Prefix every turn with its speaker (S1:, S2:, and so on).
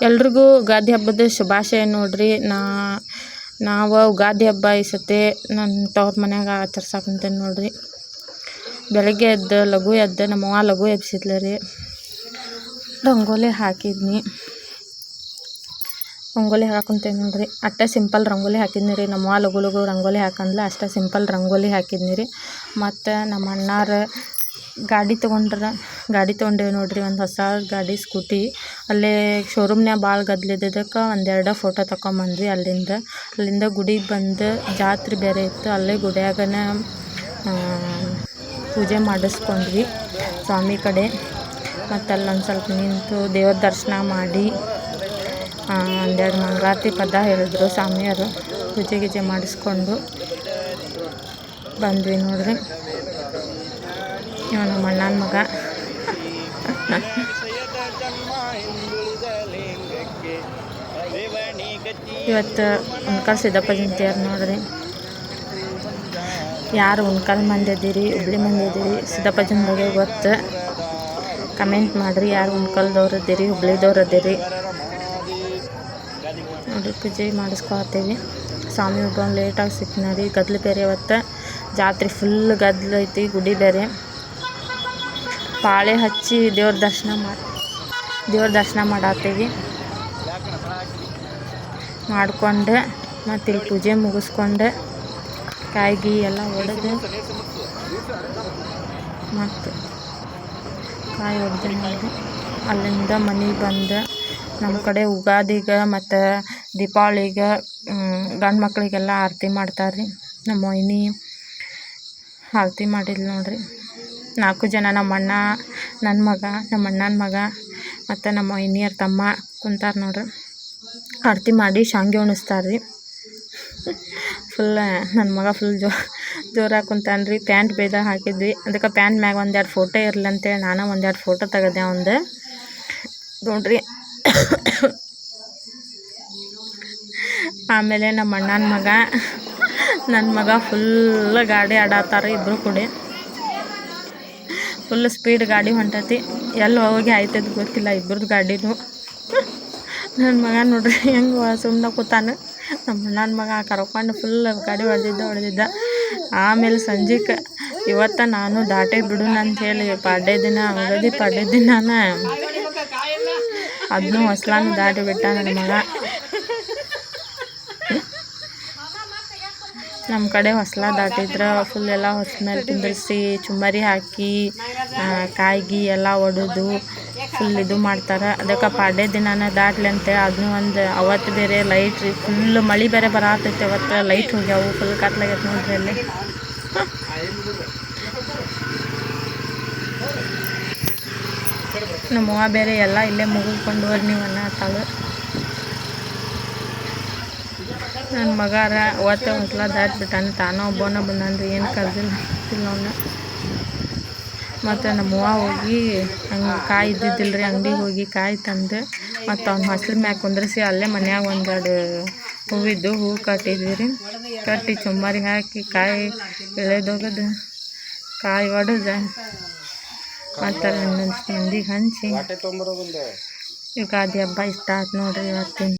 S1: ಎಲ್ರಿಗೂ ಯುಗಾದಿ ಹಬ್ಬದ ಶುಭಾಶಯ ನೋಡ್ರಿ. ನಾವು ಯುಗಾದಿ ಹಬ್ಬ ಈ ಸತಿ ನನ್ನ ತವ್ರ ಮನ್ಯಾಗ ಆಚರ್ಸಾಕಂತೇನೆ ನೋಡ್ರಿ. ಬೆಳಗ್ಗೆ ಎದ್ದು ಲಘು ಎದ್ದು ನಮ್ಮವ್ವ ಲಘು ಎಬ್ಸಿದ್ಲು ರೀ. ರಂಗೋಲಿ ಹಾಕಿದ್ನಿ, ರಂಗೋಲಿ ಹಾಕುಂತೇನೆ ನೋಡ್ರಿ. ಅಷ್ಟೇ ಸಿಂಪಲ್ ರಂಗೋಲಿ ಹಾಕಿದ್ನಿ ರೀ. ನಮ್ಮವ್ವ ಲಘು ಲಘು ರಂಗೋಲಿ ಹಾಕಂದ್ಲ, ಅಷ್ಟೇ ಸಿಂಪಲ್ ರಂಗೋಲಿ ಹಾಕಿದ್ನಿ ರೀ. ಮತ್ತು ನಮ್ಮ ಅಣ್ಣಾರ ಗಾಡಿ ತೊಗೊಂಡೇವಿ ನೋಡ್ರಿ. ಒಂದು ಹೊಸ ಗಾಡಿ ಸ್ಕೂಟಿ. ಅಲ್ಲೇ ಶೋರೂಮ್ನ್ಯಾಗ ಭಾಳ ಗದ್ಲಿದ್ದಕ್ಕೆ ಒಂದೆರಡು ಫೋಟೋ ತಗೊಂಬಂದ್ವಿ. ಅಲ್ಲಿಂದ ಗುಡಿಗೆ ಬಂದು ಜಾತ್ರೆ ಬೇರೆ ಇತ್ತು. ಅಲ್ಲೇ ಗುಡಿಯಾಗನ ಪೂಜೆ ಮಾಡಿಸ್ಕೊಂಡ್ವಿ ಸ್ವಾಮಿ ಕಡೆ. ಮತ್ತು ಅಲ್ಲೊಂದು ಸ್ವಲ್ಪ ನಿಂತು ದೇವ್ರ ದರ್ಶನ ಮಾಡಿ ಒಂದೆರಡು ಮಂಗಳಾರತಿ ಪದ ಹೇಳಿದ್ರು ಸ್ವಾಮಿಯವರು. ಪೂಜೆ ಗೀಜೆ ಮಾಡಿಸ್ಕೊಂಡು ಬಂದ್ವಿ ನೋಡ್ರಿ. ಇವ ನಮ್ಮ ಅಣ್ಣನ ಮಗ. ಇವತ್ತು ಉಣ್ಕಲ್ ಸಿದ್ದಪ್ಪ ಜಯಂತಿಯವ್ರು ನೋಡ್ರಿ. ಯಾರು ಉಣ್ಕಲ್ ಮಂದಿ ಇದ್ದೀರಿ, ಹುಬ್ಳಿ ಮಂದಿ ಇದ್ದೀರಿ, ಸಿದ್ದಪ್ಪಜ್ಜನ ಬಗ್ಗೆ ಗೊತ್ತು ಕಮೆಂಟ್ ಮಾಡಿರಿ. ಯಾರು ಉಣ್ಕಲ್ದವ್ರು ಇದ್ದೀರಿ, ಹುಬ್ಳಿದವ್ರು ಇದ್ದೀರಿ ನೋಡಿ. ಪೂಜೆ ಮಾಡಿಸ್ಕೊತೀವಿ. ಸ್ವಾಮಿ ಒಬ್ಬ ಲೇಟಾಗಿ ಸಿಕ್ನ ರೀ. ಗದ್ಲು ಬೇರೆ ಇವತ್ತು ಜಾತ್ರೆ ಫುಲ್ ಗದ್ಲು ಐತಿ. ಗುಡಿ ಬೇರೆ ಪಾಳೆ ಹಚ್ಚಿ ದೇವ್ರ ದರ್ಶನ ಮಾಡತ್ತೀವಿ. ಮಾಡ್ಕೊಂಡು ಮತ್ತು ಇಲ್ಲಿ ಪೂಜೆ ಮುಗಿಸ್ಕೊಂಡು ಕಾಯಿಗೆ ಎಲ್ಲ ಒಡೆದು ಮತ್ತು ಕಾಯಿ ಒಡೆದು ಮಾಡಿ ಅಲ್ಲಿಂದ ಮನೆಗೆ ಬಂದು ನಮ್ಮ ಕಡೆ ಯುಗಾದಿಗೆ ಮತ್ತು ದೀಪಾವಳಿಗೆ ಗಂಡು ಮಕ್ಕಳಿಗೆಲ್ಲ ಆರತಿ ಮಾಡ್ತಾರೆ ರೀ. ನಮ್ಮ ವೈನಿ ಆರತಿ ಮಾಡಿದ್ಲು ನೋಡ್ರಿ. 4 ಜನ ನಮ್ಮ ಅಣ್ಣ, ನನ್ನ ಮಗ, ನಮ್ಮ ಅಣ್ಣನ ಮಗ ಮತ್ತು ನಮ್ಮ ವೈನಿಯರ ತಮ್ಮ ಕುಂತಾರೆ ನೋಡ್ರಿ. ಆರತಿ ಮಾಡಿ ಶಾಂಗಿ ಉಣಿಸ್ತಾರೆ ರೀ. ನನ್ನ ಮಗ ಫುಲ್ ಜೋರಾಗಿ ಕುಂತಾನೆ ರೀ. ಪ್ಯಾಂಟ್ ಬೇಗ ಹಾಕಿದ್ವಿ, ಅದಕ್ಕೆ ಪ್ಯಾಂಟ್ ಮ್ಯಾಗ ಒಂದೆರಡು ಫೋಟೋ ಇರಲಿ ಅಂತೇಳಿ ನಾನು ಒಂದೆರಡು ಫೋಟೋ ತೆಗೆದೆ ಒಂದು ನೋಡ್ರಿ. ಆಮೇಲೆ ನಮ್ಮ ಅಣ್ಣನ ಮಗ, ನನ್ನ ಮಗ ಫುಲ್ ಗಾಡಿ ಆಡತ್ತಾರೆ. ಇಬ್ಬರು ಕೂಡ ಫುಲ್ ಸ್ಪೀಡ್ ಗಾಡಿ ಹೊಂಟೈತಿ. ಎಲ್ಲಿ ಹೋಗಿ ಆಯ್ತದ ಗೊತ್ತಿಲ್ಲ ಇಬ್ಬರದು ಗಾಡಿನೂ. ನನ್ನ ಮಗ ನೋಡ್ರಿ ಹೆಂಗೆ ಸುಮ್ಮನೆ ಕೂತಾನೆ. ನಮ್ಮ ಅಣ್ಣನ ಮಗ ಕರ್ಕೊಂಡು ಫುಲ್ ಗಾಡಿ ಹೊಡೆದಿದ್ದ. ಆಮೇಲೆ ಸಂಜೆಗೆ ಇವತ್ತು ನಾನು ದಾಟೆ ಬಿಡೋಣ ಅಂಥೇಳಿ ಯುಗಾದಿ ಪಾಡ್ಯ ದಿನಾನ ಅದನ್ನೂ ಹೊಸ್ಲಾನು ದಾಟಿ ಬಿಟ್ಟ ನನ್ನ ಮಗ. ನಮ್ಮ ಕಡೆ ಹೊಸ್ಲ ದಾಟಿದ್ರೆ ಫುಲ್ ಎಲ್ಲ ಹೊಸ ಮೇಲೆ ಕುಂದಿರಿಸಿ ಚುಮ್ಮರಿ ಹಾಕಿ ಕಾಯಿಗೆ ಎಲ್ಲ ಒಡೆದು ಫುಲ್ ಇದು ಮಾಡ್ತಾರೆ. ಅದಕ್ಕೆ ಪಾಡ್ಯ ದಿನಾನ ದಾಟ್ಲಿ ಅಂತೇಳಿ ಅದನ್ನೂ ಒಂದು ಅವತ್ತು ಬೇರೆ ಲೈಟ್ ರೀ. ಫುಲ್ ಮಳೆ ಬೇರೆ ಬರತೈತೆ. ಅವತ್ತು ಲೈಟ್ ಹೋಗ್ಯಾವು. ಫುಲ್ ಕತ್ಲಾಗೈತೆ ನೋಡ್ರಿ ಅಲ್ಲಿ. ನಮ್ಮವ್ವ ಬೇರೆ ಎಲ್ಲ ಇಲ್ಲೇ ಮುಗಿಸ್ಕೊಂಡು ಹೋಗಿ ನೀವು ಅನ್ನತ್ತಾಳು. ನನ್ನ ಮಗಾರ ಅವತ್ತೇ ಹೊಸ್ಲ ದಾಟ್ಬಿಟ್ಟಾನೆ. ತಾನೋ ಒಬ್ಬನ ಬಂದಾನ್ರಿ. ಏನು ಕರೆದಿಲ್ಲ ಅವನ್ನ. ಮತ್ತು ನಮ್ಮವ್ವ ಹೋಗಿ ಹಂಗೆ ಕಾಯಿ ಇದ್ದಿದ್ದಿಲ್ಲ ರೀ. ಅಂಗಡಿಗೆ ಹೋಗಿ ಕಾಯಿ ತಂದು ಮತ್ತು ಅವ್ನ ಹೊಸ್ಲ ಮ್ಯಾಗ ಕುಂದ್ರಿಸಿ ಅಲ್ಲೇ ಮನ್ಯಾಗ ಒಂದೆರಡು ಹೂವು ಕಟ್ಟಿದ್ವಿ ರೀ. ಕಟ್ಟಿ ಚುಮ್ಮರಿ ಹಾಕಿ ಕಾಯಿ ಎಳೆದೋಗದು ಕಾಯಿ ಒಡೆದು ಮತ್ತು ಮಂದಿಗೆ ಹಂಚಿ ಯುಗಾದಿ ಹಬ್ಬ ಇಷ್ಟ ಆಯ್ತು ನೋಡ್ರಿ ಇವತ್ತಿನ.